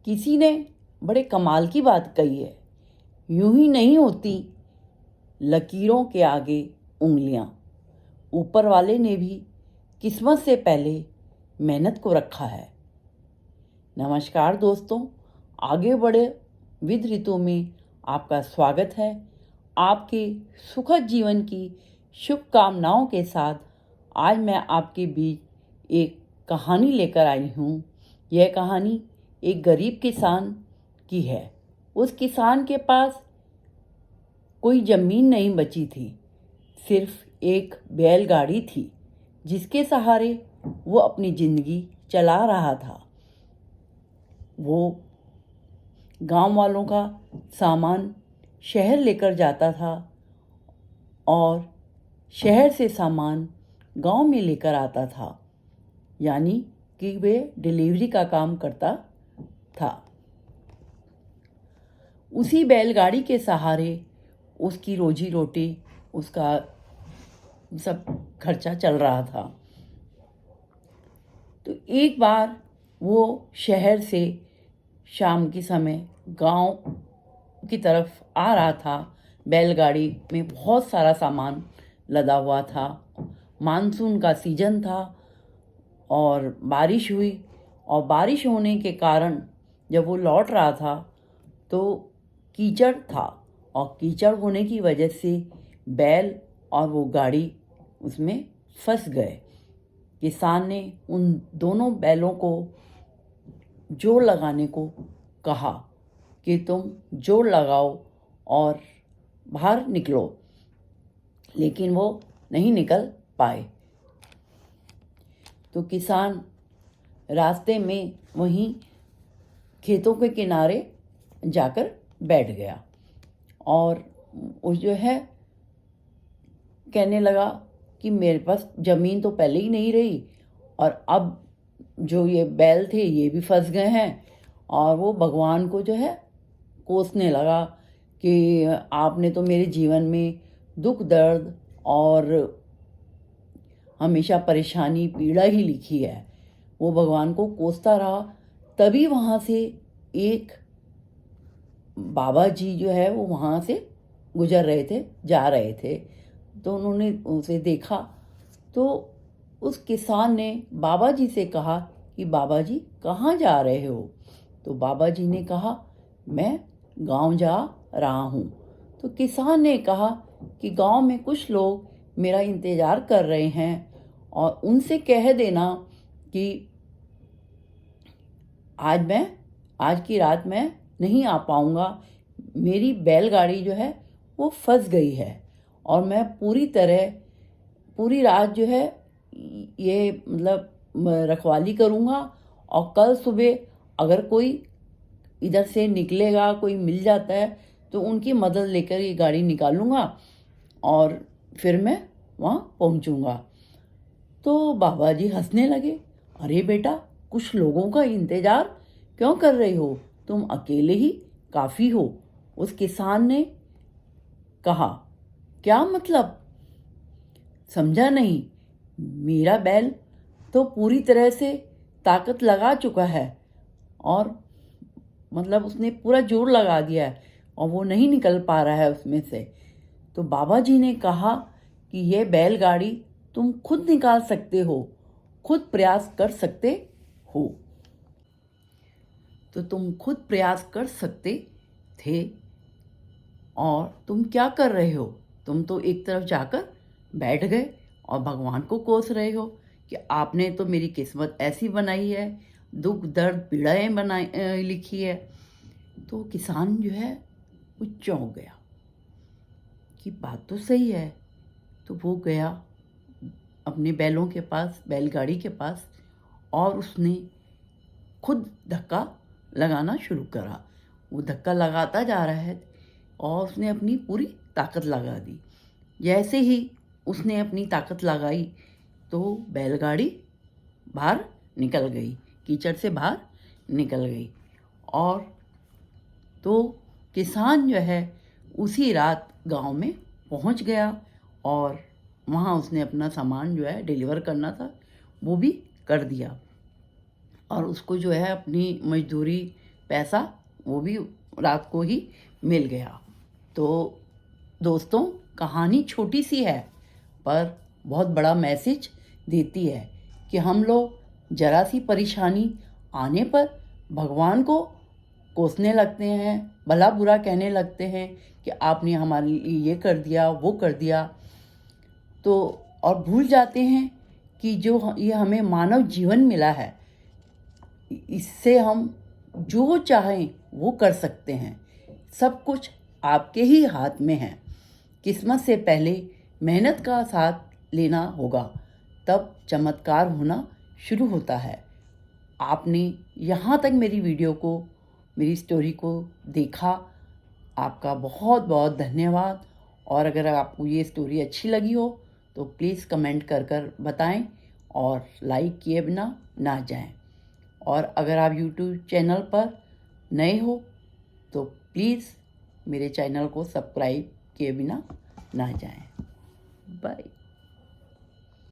किसी ने बड़े कमाल की बात कही है, यूं ही नहीं होती लकीरों के आगे उंगलियां। ऊपर वाले ने भी किस्मत से पहले मेहनत को रखा है। नमस्कार दोस्तों, आगे बढ़े विद ऋतु में आपका स्वागत है। आपके सुखद जीवन की शुभकामनाओं के साथ आज मैं आपके बीच एक कहानी लेकर आई हूँ। यह कहानी एक गरीब किसान की है। उस किसान के पास कोई ज़मीन नहीं बची थी, सिर्फ एक बैलगाड़ी थी जिसके सहारे वो अपनी ज़िंदगी चला रहा था। वो गांव वालों का सामान शहर लेकर जाता था और शहर से सामान गांव में लेकर आता था, यानी कि वे डिलीवरी का काम करता था। उसी बैलगाड़ी के सहारे उसकी रोजी रोटी, उसका सब खर्चा चल रहा था। तो एक बार वो शहर से शाम के समय गांव की तरफ आ रहा था। बैलगाड़ी में बहुत सारा सामान लदा हुआ था। मानसून का सीजन था और बारिश हुई, और बारिश होने के कारण जब वो लौट रहा था तो कीचड़ था, और कीचड़ होने की वजह से बैल और वो गाड़ी उसमें फंस गए। किसान ने उन दोनों बैलों को जोड़ लगाने को कहा कि तुम जोड़ लगाओ और बाहर निकलो, लेकिन वो नहीं निकल पाए। तो किसान रास्ते में वहीं खेतों के किनारे जाकर बैठ गया और वो जो है कहने लगा कि मेरे पास ज़मीन तो पहले ही नहीं रही, और अब जो ये बैल थे ये भी फंस गए हैं। और वो भगवान को जो है कोसने लगा कि आपने तो मेरे जीवन में दुख दर्द और हमेशा परेशानी पीड़ा ही लिखी है। वो भगवान को कोसता रहा। तभी वहाँ से एक बाबा जी जो है वो वहाँ से गुजर रहे थे, जा रहे थे। तो उन्होंने उसे देखा। तो उस किसान ने बाबा जी से कहा कि बाबा जी कहाँ जा रहे हो? तो बाबा जी ने कहा मैं गांव जा रहा हूँ। तो किसान ने कहा कि गांव में कुछ लोग मेरा इंतज़ार कर रहे हैं और उनसे कह देना कि आज की रात मैं नहीं आ पाऊँगा। मेरी बैलगाड़ी जो है वो फंस गई है और मैं पूरी रात जो है ये रखवाली करूँगा, और कल सुबह अगर कोई इधर से निकलेगा, कोई मिल जाता है तो उनकी मदद लेकर ये गाड़ी निकालूंगा और फिर मैं वहाँ पहुँचूँगा। तो बाबा जी हंसने लगे। अरे बेटा, कुछ लोगों का इंतज़ार क्यों कर रहे हो? तुम अकेले ही काफ़ी हो। उस किसान ने कहा, क्या मतलब? समझा नहीं? मेरा बैल तो पूरी तरह से ताकत लगा चुका है और उसने पूरा जोर लगा दिया है और वो नहीं निकल पा रहा है उसमें से। तो बाबा जी ने कहा कि ये बैलगाड़ी तुम खुद निकाल सकते हो, खुद प्रयास कर सकते हो। तो तुम खुद प्रयास कर सकते थे और तुम क्या कर रहे हो? तुम तो एक तरफ जाकर बैठ गए और भगवान को कोस रहे हो कि आपने तो मेरी किस्मत ऐसी बनाई है, दुख दर्द पीड़ाएं बनाई लिखी है। तो किसान जो है वो चौंक गया कि बात तो सही है। तो वो गया अपने बैलों के पास, बैलगाड़ी के पास, और उसने खुद धक्का लगाना शुरू करा। वो धक्का लगाता जा रहा है और उसने अपनी पूरी ताकत लगा दी। जैसे ही उसने अपनी ताकत लगाई तो बैलगाड़ी बाहर निकल गई, कीचड़ से बाहर निकल गई। और तो किसान जो है उसी रात गांव में पहुंच गया और वहाँ उसने अपना सामान जो है डिलीवर करना था वो भी कर दिया, और उसको जो है अपनी मजदूरी पैसा वो भी रात को ही मिल गया। तो दोस्तों, कहानी छोटी सी है पर बहुत बड़ा मैसेज देती है कि हम लोग जरा सी परेशानी आने पर भगवान को कोसने लगते हैं, भला बुरा कहने लगते हैं कि आपने हमारे लिए ये कर दिया, वो कर दिया, तो और भूल जाते हैं कि जो ये हमें मानव जीवन मिला है, इससे हम जो चाहें वो कर सकते हैं। सब कुछ आपके ही हाथ में है। किस्मत से पहले मेहनत का साथ लेना होगा, तब चमत्कार होना शुरू होता है। आपने यहाँ तक मेरी वीडियो को, मेरी स्टोरी को देखा, आपका बहुत बहुत धन्यवाद। और अगर आपको ये स्टोरी अच्छी लगी हो तो प्लीज़ कमेंट कर कर बताएं और लाइक किए बिना ना जाएं। और अगर आप यूट्यूब चैनल पर नए हो तो प्लीज़ मेरे चैनल को सब्सक्राइब किए बिना ना जाएं। बाय।